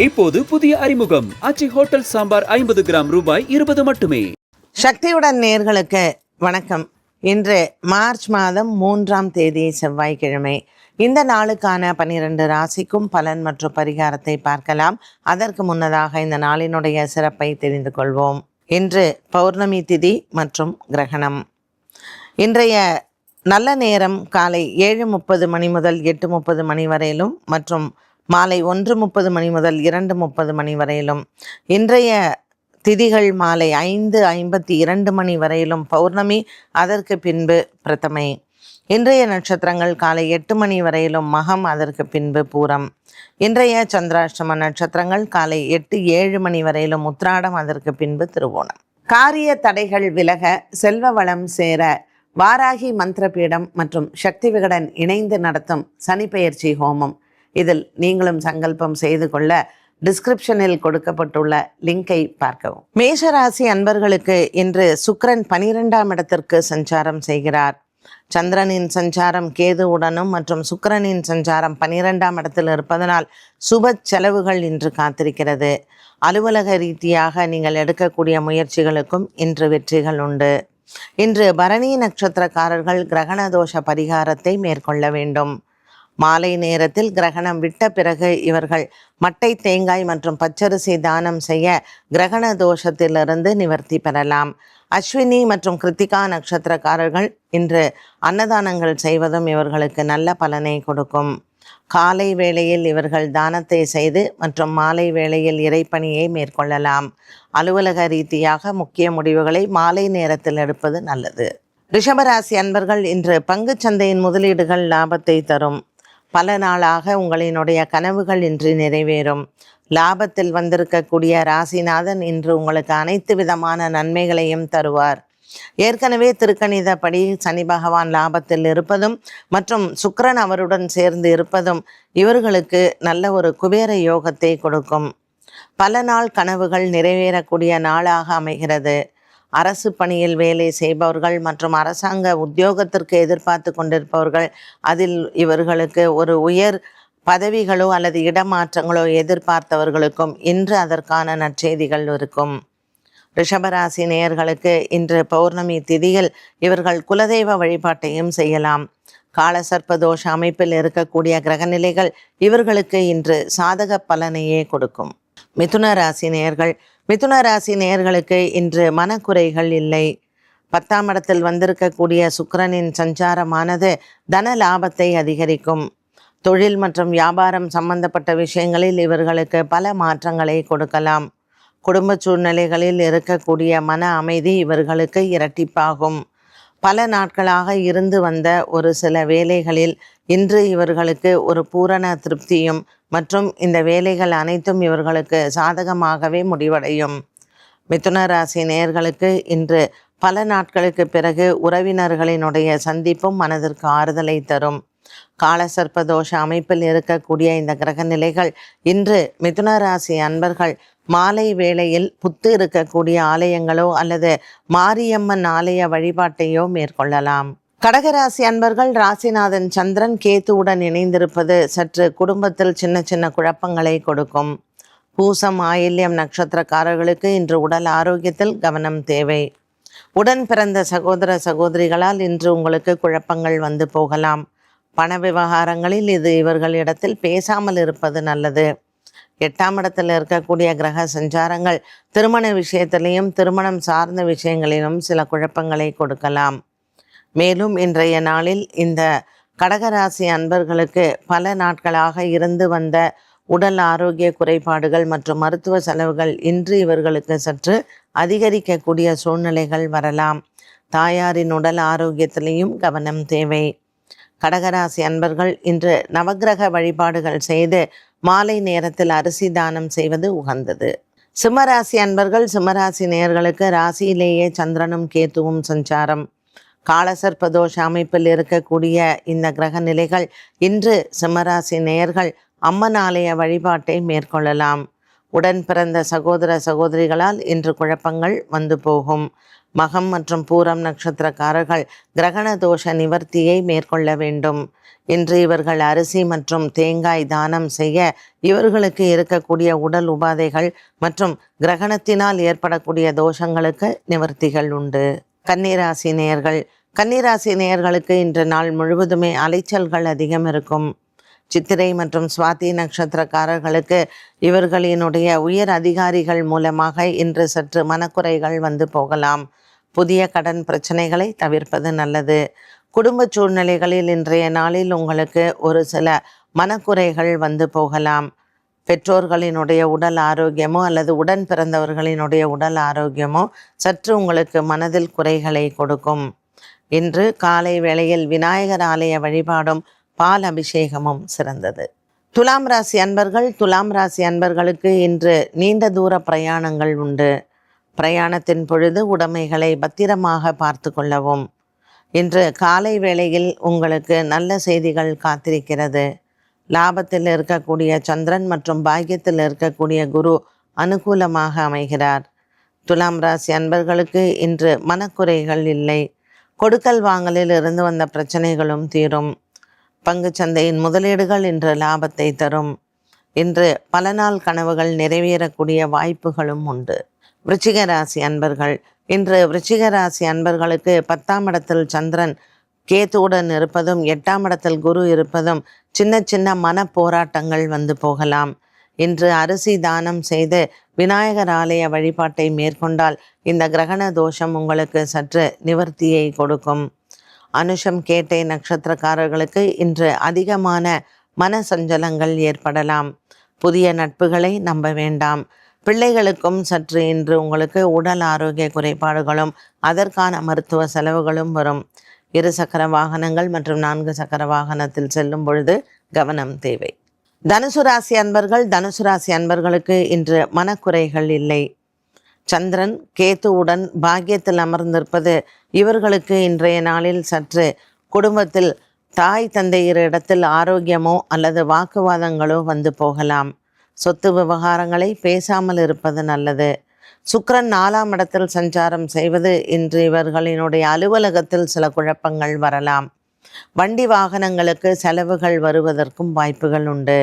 இப்போது புதிய அறிமுகம் ஆச்சி ஹோட்டல் சாம்பார் 50 கிராம் ரூபாய் 20 மட்டுமே. சக்தியுடன் நேயர்களுக்கு வணக்கம். இன்று மார்ச் மாதம் 3ஆம் தேதி செவ்வாய்க்கிழமை. இந்த நாளுக்கான 12 ராசிக்கும் பலன் மற்றும் பரிகாரத்தை பார்க்கலாம். அதற்கு முன்னதாக இந்த நாளினுடைய சிறப்பை தெரிந்து கொள்வோம். இன்று பௌர்ணமி திதி மற்றும் கிரகணம். இன்றைய நல்ல நேரம் காலை 7:30 மணி முதல் 8:30 மணி வரையிலும் மற்றும் மாலை 1:30 மணி முதல் 2:30 மணி வரையிலும். இன்றைய திதிகள் மாலை 5:52 மணி வரையிலும் பௌர்ணமி, அதற்கு பின்பு பிரதமை. இன்றைய நட்சத்திரங்கள் காலை 8 மணி வரையிலும் மகம், அதற்கு பின்பு பூரம். இன்றைய சந்திராஷ்டம நட்சத்திரங்கள் காலை 8-7 மணி வரையிலும் உத்திராடம், அதற்கு பின்பு திருவோணம். காரிய தடைகள் விலக, செல்வ வளம் சேர வாராகி மந்திரபீடம் மற்றும் சக்தி விகடன் இணைந்து நடத்தும் சனி பெயர்ச்சி ஹோமம். இதில் நீங்களும் சங்கல்பம் செய்து கொள்ள டிஸ்கிரிப்ஷனில் கொடுக்கப்பட்டுள்ள லிங்கை பார்க்கவும். மேஷராசி அன்பர்களுக்கு இன்று சுக்கிரன் 12ஆம் இடத்திற்கு சஞ்சாரம் செய்கிறார். சந்திரனின் சஞ்சாரம் கேதுவுடனும் மற்றும் சுக்கிரனின் சஞ்சாரம் 12ஆம் இடத்தில் இருப்பதனால் சுப செலவுகள் இன்று காத்திருக்கிறது. அலுவலக ரீதியாக நீங்கள் எடுக்கக்கூடிய முயற்சிகளுக்கும் இன்று வெற்றிகள் உண்டு. இன்று பரணி நட்சத்திரக்காரர்கள் கிரகண தோஷ பரிகாரத்தை மேற்கொள்ள வேண்டும். மாலை நேரத்தில் கிரகணம் விட்ட பிறகு இவர்கள் மட்டை தேங்காய் மற்றும் பச்சரிசி தானம் செய்ய கிரகண தோஷத்திலிருந்து நிவர்த்தி பெறலாம். அஸ்வினி மற்றும் கிருத்திகா நட்சத்திரக்காரர்கள் இன்று அன்னதானங்கள் செய்வதும் இவர்களுக்கு நல்ல பலனை கொடுக்கும். காலை வேளையில் இவர்கள் தானத்தை செய்து மற்றும் மாலை வேளையில் இறைப்பணியை மேற்கொள்ளலாம். அலுவலக ரீதியாக முக்கிய முடிவுகளை மாலை நேரத்தில் எடுப்பது நல்லது. ரிஷபராசி அன்பர்கள் இன்று பங்குச்சந்தையின் முதலீடுகள் லாபத்தை தரும். பல நாளாக உங்களினுடைய கனவுகள் இன்று நிறைவேறும். லாபத்தில் வந்திருக்கக்கூடிய ராசிநாதன் இன்று உங்களுக்கு அனைத்து விதமான நன்மைகளையும் தருவார். ஏற்கனவே திருக்கணிதப்படி சனி பகவான் லாபத்தில் இருப்பதும் மற்றும் சுக்கிரன் அவருடன் சேர்ந்து இருப்பதும் இவர்களுக்கு நல்ல ஒரு குபேர யோகத்தை கொடுக்கும். பல நாள் கனவுகள் நிறைவேறக்கூடிய நாளாக அமைகிறது. அரசு பணியில் வேலை செய்பவர்கள் மற்றும் அரசாங்க உத்தியோகத்திற்கு எதிர்பார்த்து கொண்டிருப்பவர்கள், அதில் இவர்களுக்கு ஒரு உயர் பதவிகளோ அல்லது இடமாற்றங்களோ எதிர்பார்த்தவர்களுக்கும் இன்று அதற்கான நற்செய்திகள் இருக்கும். ரிஷபராசி நேயர்களுக்கு இன்று பௌர்ணமி திதியில் இவர்கள் குலதெய்வ வழிபாட்டையும் செய்யலாம். காலசர்ப்ப தோஷ அமைப்பில் இருக்கக்கூடிய கிரகநிலைகள் இவர்களுக்கு இன்று சாதக பலனையே கொடுக்கும். மிதுன ராசி நேயர்கள், மிதுன ராசி நேயர்களுக்கு இன்று மனக்குறைகள் இல்லை. 10ஆம் இடத்தில் வந்திருக்கக்கூடிய சுக்கிரனின் சஞ்சாரமானது தன லாபத்தை அதிகரிக்கும். தொழில் மற்றும் வியாபாரம் சம்பந்தப்பட்ட விஷயங்களில் இவர்களுக்கு பல மாற்றங்களை கொடுக்கலாம். குடும்ப சூழ்நிலைகளில் இருக்கக்கூடிய மன அமைதி இவர்களுக்கு இரட்டிப்பாகும். பல நாட்களாக இருந்து வந்த ஒரு சில வேலைகளில் இன்று இவர்களுக்கு ஒரு பூரண திருப்தியும் மற்றும் இந்த வேலைகள் அனைத்தும் இவர்களுக்கு சாதகமாகவே முடிவடையும். மிதுன ராசி நேயர்களுக்கு இன்று பல நாட்களுக்கு பிறகு உறவினர்களினுடைய சந்திப்பும் மனதிற்கு ஆறுதலை தரும். காலசர்ப்ப தோஷ அமைப்பில் இருக்கக்கூடிய இந்த கிரக நிலைகள் இன்று மிதுன ராசி அன்பர்கள் மாலை வேளையில் புத்து இருக்கக்கூடிய ஆலயங்களோ அல்லது மாரியம்மன் ஆலய வழிபாட்டையோ மேற்கொள்ளலாம். கடகராசி அன்பர்கள், ராசிநாதன் சந்திரன் கேதுவுடன் இணைந்திருப்பது சற்று குடும்பத்தில் சின்ன சின்ன குழப்பங்களை கொடுக்கும். பூசம் ஆயில்யம் நட்சத்திரக்காரர்களுக்கு இன்று உடல் ஆரோக்கியத்தில் கவனம் தேவை. உடன் பிறந்த சகோதர சகோதரிகளால் இன்று உங்களுக்கு குழப்பங்கள் வந்து போகலாம். பண விவகாரங்களில் இது இவர்களிடத்தில் பேசாமல் இருப்பது நல்லது. 8ஆம் இடத்தில் இருக்கக்கூடிய கிரக சஞ்சாரங்கள் திருமண விஷயத்திலையும் திருமணம் சார்ந்த விஷயங்களிலும் சில குழப்பங்களை கொடுக்கலாம். மேலும் இன்றைய நாளில் இந்த கடகராசி அன்பர்களுக்கு பல நாட்களாக இருந்து வந்த உடல் ஆரோக்கிய குறைபாடுகள் மற்றும் மருத்துவ செலவுகள் இன்று இவர்களுக்கு சற்று அதிகரிக்கக்கூடிய சூழ்நிலைகள் வரலாம். தாயாரின் உடல் ஆரோக்கியத்திலையும் கவனம் தேவை. கடகராசி அன்பர்கள் இன்று நவக்கிரக வழிபாடுகள் செய்து மாலை நேரத்தில் அரிசி தானம் செய்வது உகந்தது. சிம்மராசி அன்பர்கள், சிம்மராசி நேயர்களுக்கு ராசியிலேயே சந்திரனும் கேத்துவும் சஞ்சாரம். காலசர்ப்பதோஷ அமைப்பில் இருக்கக்கூடிய இந்த கிரக நிலைகள் இன்று சிம்மராசி நேயர்கள் அம்மன் ஆலய வழிபாட்டை மேற்கொள்ளலாம். உடன் பிறந்த சகோதர சகோதரிகளால் இன்று குழப்பங்கள் வந்து போகும். மகம் மற்றும் பூரம் நட்சத்திரக்காரர்கள் கிரகண தோஷ நிவர்த்தியை மேற்கொள்ள வேண்டும். இன்று இவர்கள் அரிசி மற்றும் தேங்காய் தானம் செய்ய இவர்களுக்கு இருக்கக்கூடிய உடல் உபாதைகள் மற்றும் கிரகணத்தினால் ஏற்படக்கூடிய தோஷங்களுக்கு நிவர்த்திகள் உண்டு. கன்னிராசி நேயர்கள், கன்னிராசி நேயர்களுக்கு இன்று நாள் முழுவதுமே அலைச்சல்கள் அதிகம் இருக்கும். சித்திரை மற்றும் சுவாதி நட்சத்திரக்காரர்களுக்கு இவர்களினுடைய உயர் அதிகாரிகள் மூலமாக இன்று சற்று மனக்குறைகள் வந்து போகலாம். புதிய கடன் பிரச்சனைகளை தவிர்ப்பது நல்லது. குடும்ப சூழ்நிலைகளில் இன்றைய நாளில் உங்களுக்கு ஒரு சில மனக்குறைகள் வந்து போகலாம். பெற்றோர்களினுடைய உடல் ஆரோக்கியமோ அல்லது உடன் பிறந்தவர்களினுடைய உடல் ஆரோக்கியமோ சற்று உங்களுக்கு மனதில் குறைகளை கொடுக்கும். இன்று காலை வேளையில் விநாயகர் ஆலய வழிபாடும் பால் அபிஷேகமும் சிறந்தது. துலாம் ராசி அன்பர்கள், துலாம் ராசி அன்பர்களுக்கு இன்று நீண்ட தூர பிரயாணங்கள் உண்டு. பிரயாணத்தின் பொழுது உடைமைகளை பத்திரமாக பார்த்து கொள்ளவும். இன்று காலை வேளையில் உங்களுக்கு நல்ல செய்திகள் காத்திருக்கிறது. லாபத்தில் இருக்கக்கூடிய சந்திரன் மற்றும் பாக்கியத்தில் இருக்கக்கூடிய குரு அனுகூலமாக அமைகிறார். துலாம் ராசி அன்பர்களுக்கு இன்று மனக்குறைகள் இல்லை. கொடுக்கல் வாங்கலில் இருந்து வந்த பிரச்சனைகளும் தீரும். பங்கு சந்தையின் முதலீடுகள் இன்று லாபத்தை தரும். இன்று பல நாள் கனவுகள் நிறைவேறக்கூடிய வாய்ப்புகளும் உண்டு. விருச்சிக ராசி அன்பர்கள், இன்று விருச்சிக ராசி அன்பர்களுக்கு 10ஆம் இடத்தில் சந்திரன் கேதுவுடன் இருப்பதும் 8ஆம் இடத்தில் குரு இருப்பதும் சின்ன சின்ன மன போராட்டங்கள் வந்து போகலாம். இன்று அரிசி தானம் செய்து விநாயகர் ஆலய வழிபாட்டை மேற்கொண்டால் இந்த கிரகண தோஷம் உங்களுக்கு சற்று நிவர்த்தியை கொடுக்கும். அனுஷம் கேட்டை நட்சத்திரக்காரர்களுக்கு இன்று அதிகமான மன சஞ்சலங்கள் ஏற்படலாம். புதிய நட்புகளை நம்ப வேண்டாம். பிள்ளைகளுக்கும் சற்று இன்று உங்களுக்கு உடல் ஆரோக்கிய குறைபாடுகளும் அதற்கான மருத்துவ செலவுகளும் வரும். 2 சக்கர வாகனங்கள் மற்றும் 4 சக்கர வாகனத்தில் செல்லும் பொழுது கவனம் தேவை. தனுசு ராசி அன்பர்கள், தனுசு ராசி அன்பர்களுக்கு இன்று மனக்குறைகள் இல்லை. சந்திரன் கேதுவுடன் பாக்கியத்தில் அமர்ந்திருப்பது இவர்களுக்கு இன்றைய நாளில் சற்று குடும்பத்தில் தாய் தந்தையரிடத்தில் ஆரோக்கியமோ அல்லது வாக்குவாதங்களோ வந்து போகலாம். சொத்து விவகாரங்களை பேசாமல் இருப்பது நல்லது. சுக்கிரன் 4ஆம் இடத்தில் சஞ்சாரம் செய்வது இன்று இவர்களினுடைய அலுவலகத்தில் சில குழப்பங்கள் வரலாம். வண்டி வாகனங்களுக்கு செலவுகள் வருவதற்கும் வாய்ப்புகள் உண்டு.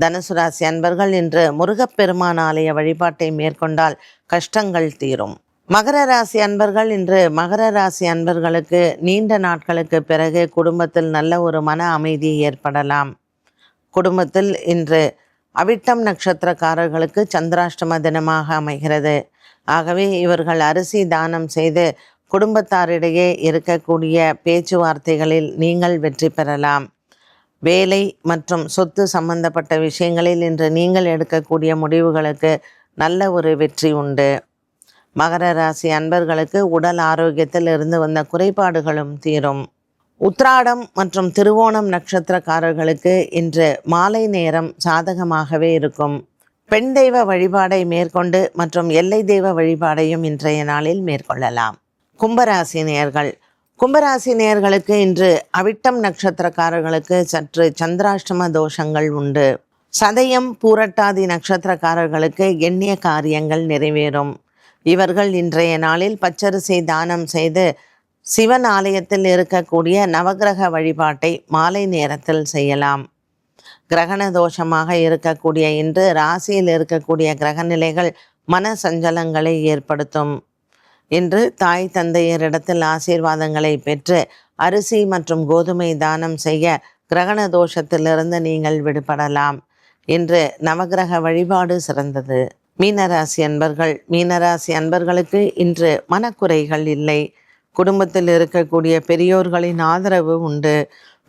தனுசு ராசி அன்பர்கள் இன்று முருகப்பெருமான் ஆலய வழிபாட்டை மேற்கொண்டால் கஷ்டங்கள் தீரும். மகர ராசி அன்பர்கள், இன்று மகர ராசி அன்பர்களுக்கு நீண்ட நாட்களுக்கு பிறகு குடும்பத்தில் நல்ல ஒரு மன அமைதி ஏற்படலாம். குடும்பத்தில் இன்று அவிட்டம் நட்சத்திரக்காரர்களுக்கு சந்திராஷ்டம தினமாக அமைகிறது. ஆகவே இவர்கள் அரிசி தானம் செய்து குடும்பத்தாரிடையே இருக்கக்கூடிய பேச்சுவார்த்தைகளில் நீங்கள் வெற்றி பெறலாம். வேலை மற்றும் சொத்து சம்பந்தப்பட்ட விஷயங்களில் இன்று நீங்கள் எடுக்கக்கூடிய முடிவுகளுக்கு நல்ல ஒரு வெற்றி உண்டு. மகர ராசி அன்பர்களுக்கு உடல் ஆரோக்கியத்தில் இருந்து வந்த குறைபாடுகளும் தீரும். உத்திராடம் மற்றும் திருவோணம் நட்சத்திரக்காரர்களுக்கு இன்று மாலை நேரம் சாதகமாகவே இருக்கும். பெண் தெய்வ வழிபாடை மேற்கொண்டு மற்றும் எல்லை தெய்வ வழிபாடையும் இன்றைய நாளில் மேற்கொள்ளலாம். கும்பராசி நேயர்கள், கும்பராசி நேயர்களுக்கு இன்று அவிட்டம் நட்சத்திரக்காரர்களுக்கு சற்று சந்திராஷ்டம தோஷங்கள் உண்டு. சதயம் பூரட்டாதி நட்சத்திரக்காரர்களுக்கு எண்ணிய காரியங்கள் நிறைவேறும். இவர்கள் இன்றைய நாளில் பச்சரிசி தானம் செய்து சிவன் ஆலயத்தில் இருக்கக்கூடிய நவகிரக வழிபாட்டை மாலை நேரத்தில் செய்யலாம். கிரகண தோஷமாக இருக்கக்கூடிய இன்று ராசியில் இருக்கக்கூடிய கிரகநிலைகள் மன சஞ்சலங்களை ஏற்படுத்தும். இன்று தாய் தந்தையரிடத்தில் ஆசீர்வாதங்களை பெற்று அரிசி மற்றும் கோதுமை தானம் செய்ய கிரகண தோஷத்திலிருந்து நீங்கள் விடுபடலாம். இன்று நவகிரக வழிபாடு சிறந்தது. மீனராசி அன்பர்கள், மீனராசி அன்பர்களுக்கு இன்று மனக்குறைகள் இல்லை. குடும்பத்தில் இருக்கக்கூடிய பெரியோர்களின் ஆதரவு உண்டு.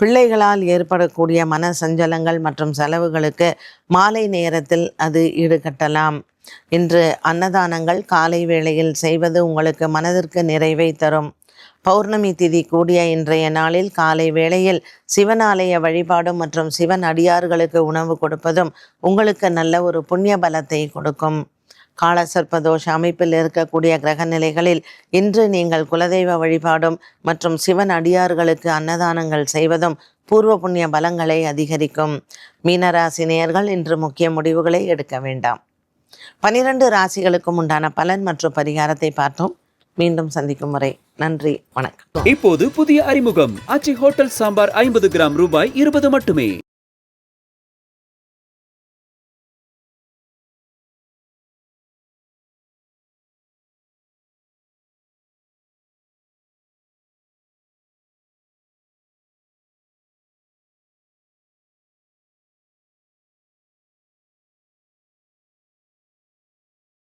பிள்ளைகளால் ஏற்படக்கூடிய மன சஞ்சலங்கள் மற்றும் செலவுகளுக்கு மாலை நேரத்தில் அது ஈடுகட்டலாம். இன்று அன்னதானங்கள் காலை வேளையில் செய்வது உங்களுக்கு மனதிற்கு நிறைவை தரும். பௌர்ணமி திதி கூடிய இன்றைய நாளில் காலை வேளையில் சிவனாலய வழிபாடு மற்றும் சிவன் அடியார்களுக்கு உணவு கொடுப்பதும் உங்களுக்கு நல்ல ஒரு புண்ணிய பலத்தை கொடுக்கும். காலசர்ப்பதோஷ அமைப்பில் இருக்கக்கூடிய கிரக நிலைகளில் இன்று நீங்கள் குலதெய்வ வழிபாடும் மற்றும் சிவன் அடியார்களுக்கு அன்னதானங்கள் செய்வதும் பூர்வ புண்ணிய பலங்களை அதிகரிக்கும். மீனராசி நேயர்கள் இன்று முக்கிய முடிவுகளை எடுக்க வேண்டாம். 12 ராசிகளுக்கும் உண்டான பலன் மற்றும் பரிகாரத்தை பார்த்தோம். மீண்டும் சந்திக்கும் வரை நன்றி, வணக்கம். இப்போது புதிய அறிமுகம் ஆச்சி ஹோட்டல் சாம்பார் 50 கிராம் ரூபாய் 20 மட்டுமே.